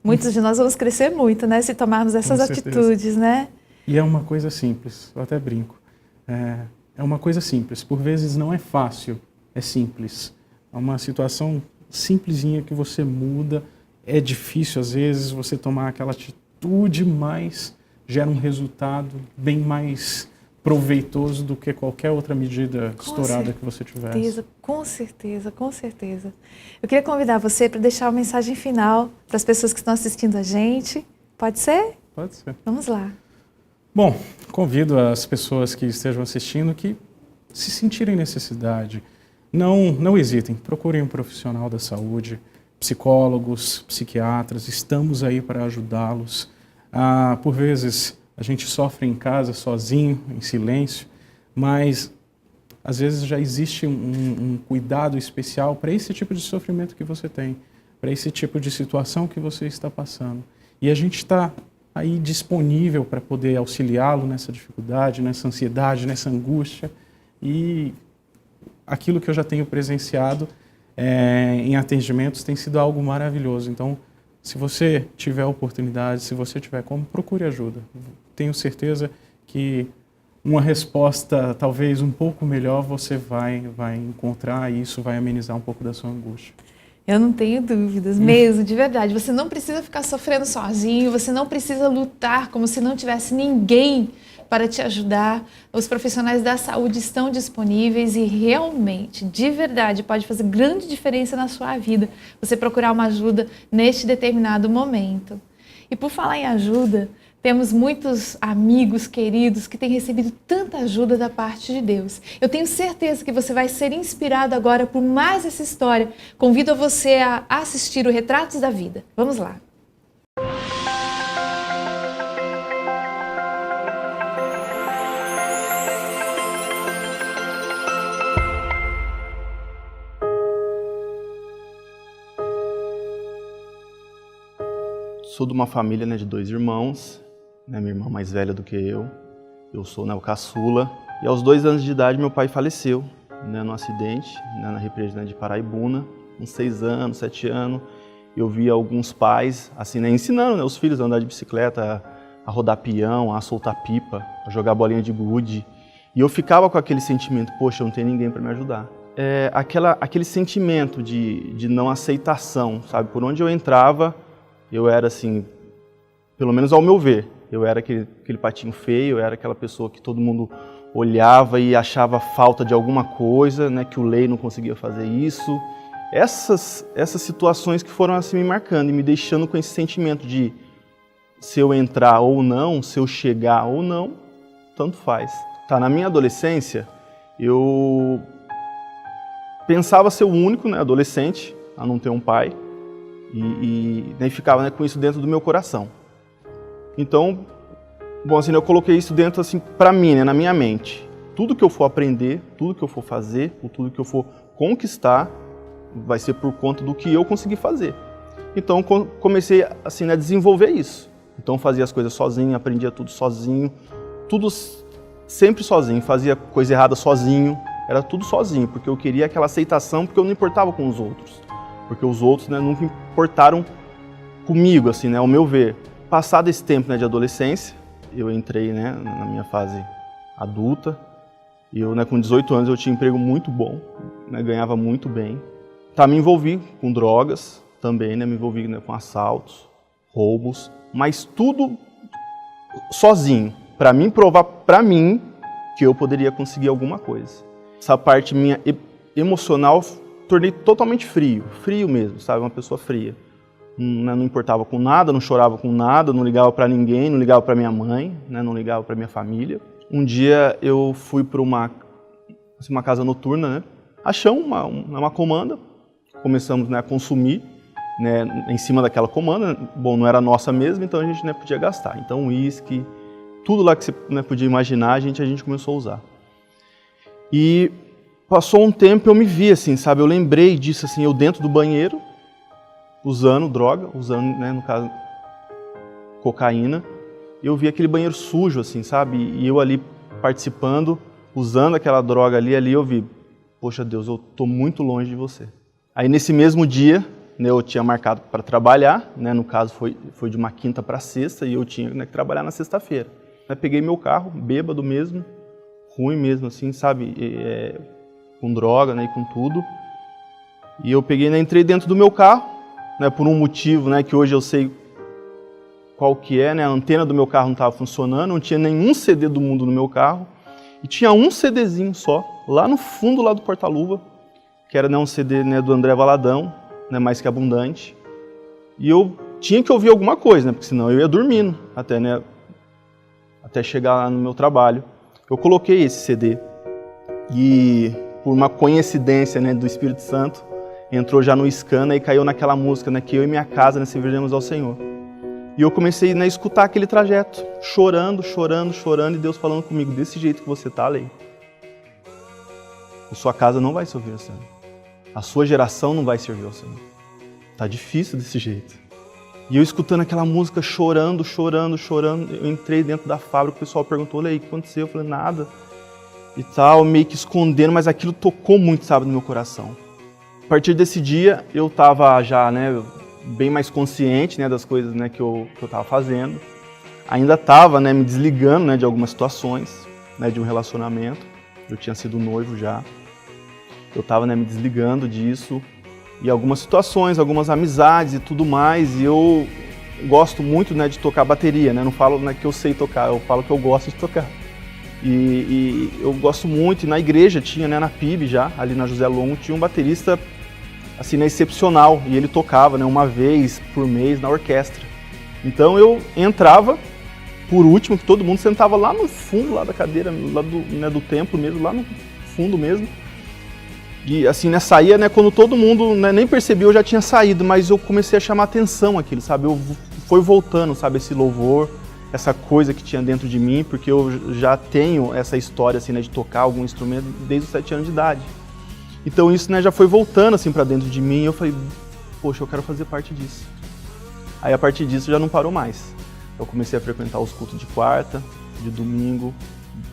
Muitos de nós vamos crescer muito, né? Se tomarmos essas atitudes, né? E é uma coisa simples, eu até brinco. É uma coisa simples, por vezes não é fácil, é simples. É uma situação simplesinha que você muda, é difícil às vezes você tomar aquela atitude, mas gera um resultado bem mais proveitoso do que qualquer outra medida estourada que você tivesse. Com certeza, com certeza. Eu queria convidar você para deixar uma mensagem final para as pessoas que estão assistindo a gente. Pode ser? Pode ser. Vamos lá. Bom, convido as pessoas que estejam assistindo que se sentirem necessidade, não hesitem, procurem um profissional da saúde, psicólogos, psiquiatras, estamos aí para ajudá-los. Por vezes, a gente sofre em casa, sozinho, em silêncio, mas às vezes já existe um cuidado especial para esse tipo de sofrimento que você tem, para esse tipo de situação que você está passando. E a gente está aí disponível para poder auxiliá-lo nessa dificuldade, nessa ansiedade, nessa angústia. E aquilo que eu já tenho presenciado em atendimentos tem sido algo maravilhoso. Então, se você tiver oportunidade, se você tiver como, procure ajuda. Tenho certeza que uma resposta talvez um pouco melhor você vai encontrar, e isso vai amenizar um pouco da sua angústia. Eu não tenho dúvidas, mesmo, de verdade. Você não precisa ficar sofrendo sozinho, você não precisa lutar como se não tivesse ninguém para te ajudar. Os profissionais da saúde estão disponíveis e realmente, de verdade, pode fazer grande diferença na sua vida você procurar uma ajuda neste determinado momento. E por falar em ajuda, temos muitos amigos queridos que têm recebido tanta ajuda da parte de Deus. Eu tenho certeza que você vai ser inspirado agora por mais essa história. Convido você a assistir o Retratos da Vida. Vamos lá. Sou de uma família, de 2 irmãos, minha irmã mais velha do que eu sou o caçula. E aos 2 anos de idade meu pai faleceu, num acidente, na represa de Paraibuna, com 6 anos, 7 anos. Eu vi alguns pais assim, ensinando os filhos a andar de bicicleta, a rodar peão, a soltar pipa, a jogar bolinha de gude. E eu ficava com aquele sentimento, poxa, eu não tenho ninguém para me ajudar. Aquele sentimento de não aceitação, sabe? Por onde eu entrava, eu era assim, pelo menos ao meu ver, eu era aquele patinho feio, eu era aquela pessoa que todo mundo olhava e achava falta de alguma coisa, que o Lei não conseguia fazer isso. Essas situações que foram assim me marcando e me deixando com esse sentimento de se eu entrar ou não, se eu chegar ou não, tanto faz. Na minha adolescência, eu pensava ser o único adolescente a não ter um pai. E ficava com isso dentro do meu coração. Então, eu coloquei isso dentro para mim, na minha mente. Tudo que eu for aprender, tudo que eu for fazer, ou tudo que eu for conquistar, vai ser por conta do que eu consegui fazer. Então, comecei a desenvolver isso. Então, fazia as coisas sozinho, aprendia tudo sozinho, tudo sempre sozinho, fazia coisa errada sozinho, era tudo sozinho, porque eu queria aquela aceitação, porque eu não importava com os outros. Porque os outros nunca importaram comigo, ao meu ver. Passado esse tempo de adolescência, eu entrei na minha fase adulta. E eu, com 18 anos, eu tinha um emprego muito bom, ganhava muito bem. Me envolvi com drogas também, me envolvi com assaltos, roubos, mas tudo sozinho, para mim provar para mim que eu poderia conseguir alguma coisa. Essa parte minha emocional tornei totalmente frio mesmo, uma pessoa fria. Não importava com nada, não chorava com nada, não ligava para ninguém, não ligava para minha mãe, não ligava para minha família. Um dia eu fui para uma casa noturna, achamos uma comanda, começamos a consumir em cima daquela comanda. Bom, não era nossa mesmo, então a gente podia gastar. Então uísque, tudo lá que você podia imaginar, a gente começou a usar. E passou um tempo e eu me vi eu lembrei disso, eu dentro do banheiro, usando droga, no caso, cocaína. Eu vi aquele banheiro sujo, e eu ali participando, usando aquela droga ali eu vi, poxa Deus, eu estou muito longe de você. Aí nesse mesmo dia, eu tinha marcado para trabalhar, no caso foi de uma quinta para sexta, e eu tinha que trabalhar na sexta-feira. Peguei meu carro, bêbado mesmo, ruim mesmo, com droga, e com tudo. E eu entrei dentro do meu carro, por um motivo, que hoje eu sei qual que é, a antena do meu carro não estava funcionando, não tinha nenhum CD do mundo no meu carro, e tinha um CDzinho só, lá no fundo lá do porta-luva, que era um CD do André Valadão, Mais Que Abundante. E eu tinha que ouvir alguma coisa, porque senão eu ia dormindo até chegar lá no meu trabalho. Eu coloquei esse CD e, por uma coincidência do Espírito Santo, entrou já no scanner e caiu naquela música, que eu e minha casa serviremos ao Senhor. E eu comecei a escutar aquele trajeto, chorando, e Deus falando comigo, desse jeito que você está, Lei, a sua casa não vai servir ao Senhor. A sua geração não vai servir ao Senhor. Tá difícil desse jeito. E eu escutando aquela música, chorando, eu entrei dentro da fábrica, o pessoal perguntou, Lei, o que aconteceu? Eu falei, nada. E tal, meio que escondendo, mas aquilo tocou muito, sabe, no meu coração. A partir desse dia, eu estava já, né, bem mais consciente, né, das coisas, né, que eu estava fazendo. Ainda estava, né, me desligando, né, de algumas situações, né, de um relacionamento. Eu tinha sido noivo já. Eu estava, né, me desligando disso. E algumas situações, algumas amizades e tudo mais. E eu gosto muito, né, de tocar bateria, né? Não falo, né, que eu sei tocar, eu falo que eu gosto de tocar. E eu gosto muito, e na igreja tinha, né, na PIB já, ali na José Longo, tinha um baterista, assim, né, excepcional, e ele tocava, né, uma vez por mês na orquestra. Então eu entrava por último, que todo mundo sentava lá no fundo, lá da cadeira, lá do, né, do templo mesmo, lá no fundo mesmo. E assim, né, saía, né, quando todo mundo, né, nem percebia, eu já tinha saído, mas eu comecei a chamar atenção aquilo, sabe? Foi voltando, sabe, esse louvor, essa coisa que tinha dentro de mim, porque eu já tenho essa história, assim, né, de tocar algum instrumento desde os 7 anos de idade. Então isso, né, já foi voltando, assim, pra dentro de mim, e eu falei, poxa, eu quero fazer parte disso. Aí a partir disso já não parou mais. Eu comecei a frequentar os cultos de quarta, de domingo,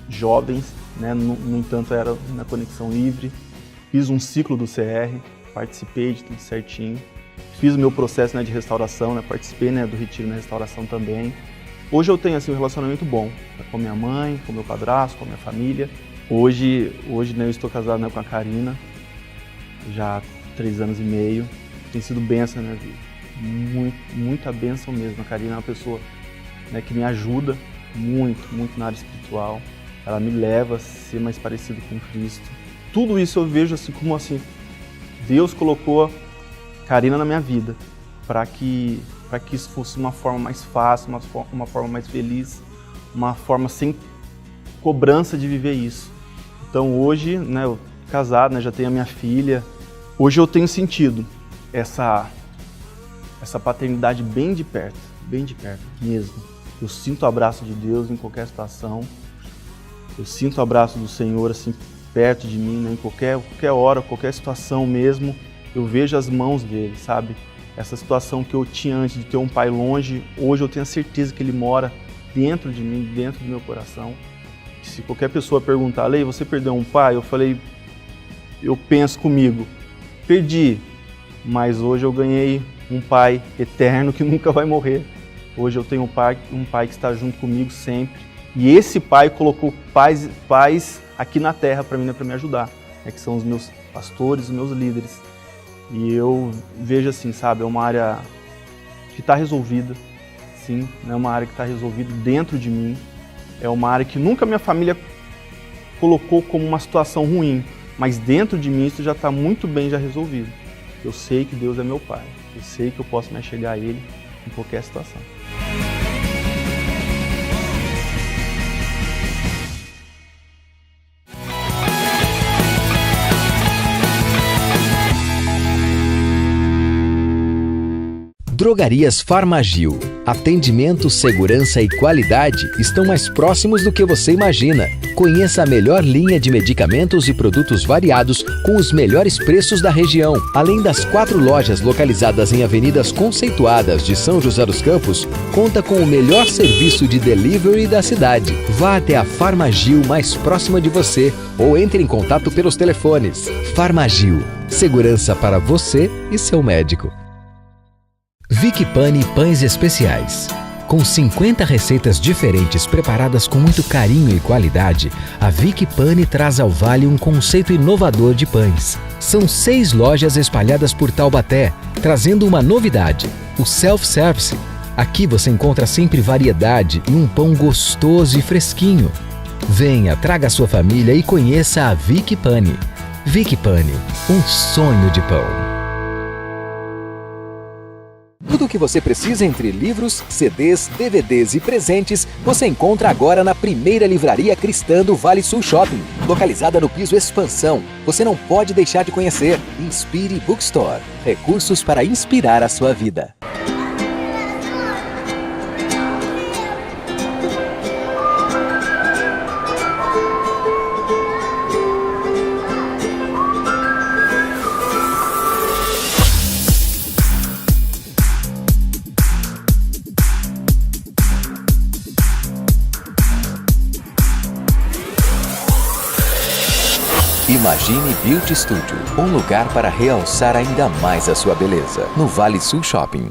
jovens, né, no entanto era na Conexão Livre. Fiz um ciclo do CR, participei de tudo certinho. Fiz o meu processo, né, de restauração, né, participei, né, do retiro na restauração também. Hoje eu tenho, assim, um relacionamento bom, né, com minha mãe, com meu padrasto, com a minha família. Hoje, né, eu estou casado, né, com a Karina, já há 3 anos e meio. Tem sido bênção na minha vida, muita bênção mesmo. A Karina é uma pessoa, né, que me ajuda muito na área espiritual. Ela me leva a ser mais parecido com Cristo. Tudo isso eu vejo assim como assim, Deus colocou Karina na minha vida para que isso fosse uma forma mais fácil, uma forma mais feliz, uma forma sem cobrança de viver isso. Então hoje, né, eu casado, né, já tenho a minha filha, hoje eu tenho sentido essa paternidade bem de perto mesmo. Eu sinto o abraço de Deus em qualquer situação, eu sinto o abraço do Senhor assim, perto de mim, né? Em qualquer hora, qualquer situação mesmo, eu vejo as mãos dele, sabe? Essa situação que eu tinha antes de ter um pai longe, hoje eu tenho a certeza que ele mora dentro de mim, dentro do meu coração. Se qualquer pessoa perguntar, Lei, você perdeu um pai? Eu penso comigo, perdi, mas hoje eu ganhei um pai eterno que nunca vai morrer. Hoje eu tenho um pai que está junto comigo sempre. E esse pai colocou pais aqui na terra para mim, né, para me ajudar, né, que são os meus pastores, os meus líderes. E eu vejo assim, sabe, é uma área que está resolvida, sim, é uma área que está resolvida dentro de mim, é uma área que nunca minha família colocou como uma situação ruim, mas dentro de mim isso já está muito bem já resolvido. Eu sei que Deus é meu pai, eu sei que eu posso me achegar a Ele em qualquer situação. Drogarias Farmagil. Atendimento, segurança e qualidade estão mais próximos do que você imagina. Conheça a melhor linha de medicamentos e produtos variados com os melhores preços da região. Além das 4 lojas localizadas em avenidas conceituadas de São José dos Campos, conta com o melhor serviço de delivery da cidade. Vá até a Farmagil mais próxima de você ou entre em contato pelos telefones. Farmagil. Segurança para você e seu médico. Vick Pane Pães Especiais. Com 50 receitas diferentes preparadas com muito carinho e qualidade, a Vick Pane traz ao Vale um conceito inovador de pães. São 6 lojas espalhadas por Taubaté, trazendo uma novidade, o self-service. Aqui você encontra sempre variedade e um pão gostoso e fresquinho. Venha, traga a sua família e conheça a Vick Pane. Vick Pane, um sonho de pão. Tudo o que você precisa entre livros, CDs, DVDs e presentes, você encontra agora na primeira livraria cristã do Vale Sul Shopping, localizada no piso Expansão. Você não pode deixar de conhecer. Inspire Bookstore. Recursos para inspirar a sua vida. Imagine Beauty Studio, um lugar para realçar ainda mais a sua beleza, no Vale Sul Shopping.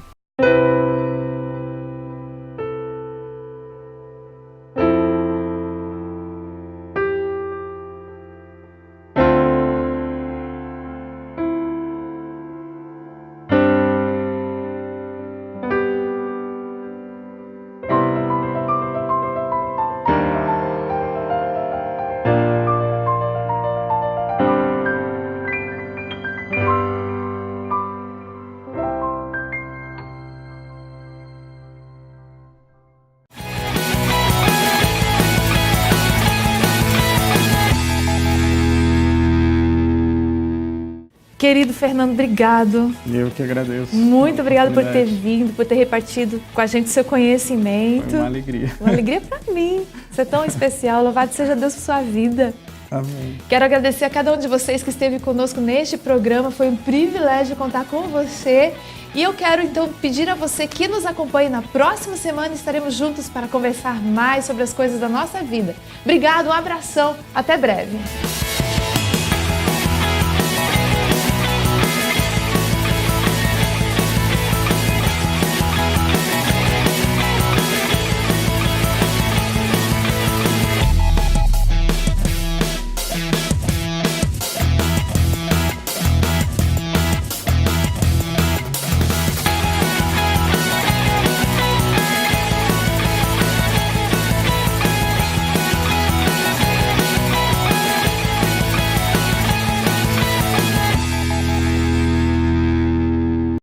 Querido Fernando, obrigado. Eu que agradeço. Muito obrigado por ter vindo, por ter repartido com a gente seu conhecimento. Foi uma alegria. Uma alegria para mim. Você é tão especial. Louvado seja Deus por sua vida. Amém. Quero agradecer a cada um de vocês que esteve conosco neste programa. Foi um privilégio contar com você. E eu quero então pedir a você que nos acompanhe na próxima semana. Estaremos juntos para conversar mais sobre as coisas da nossa vida. Obrigado, um abração. Até breve.